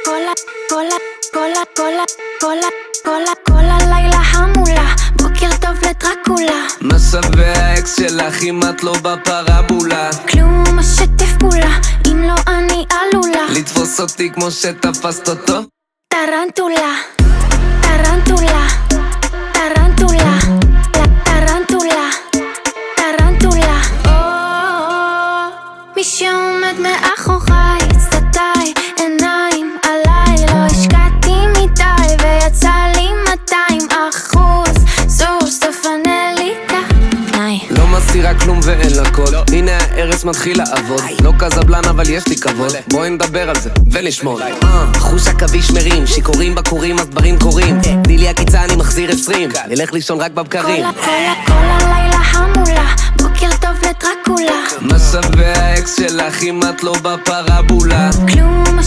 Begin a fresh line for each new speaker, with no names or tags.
כל הלילה המולה, בוקר טוב לדרקולה.
מה שווה האקס שלך אם את לא בפרבולה?
כלום משתף פעולה, אם לא אני עלולה
לתפוס אותי כמו שתפסת אותו?
טרנטולה, טרנטולה, טרנטולה, טרנטולה, טרנטולה. מי שעומד מאחוריי, צדדיי, עיניים עליי. לא השקעתי מדי ויצא לי 200%. סוס תפנה לי את העיניים.
לא מסירה כלום ואין לה קוד. הנה הארץ מתחיל לעבוד. לא קזבלן אבל יש לי כבוד. בואי נדבר על זה ולשמור. חוש עכביש מרים, שיכורים בקורים אז דברים קורים. תני לי הקיצה אני מחזיר 20, נלך לישון רק בבקרים.
כל הלילה המולה, בוקר טוב לדרקולה.
מה שווה האקס שלך אם את לא בפרבולה?
כלום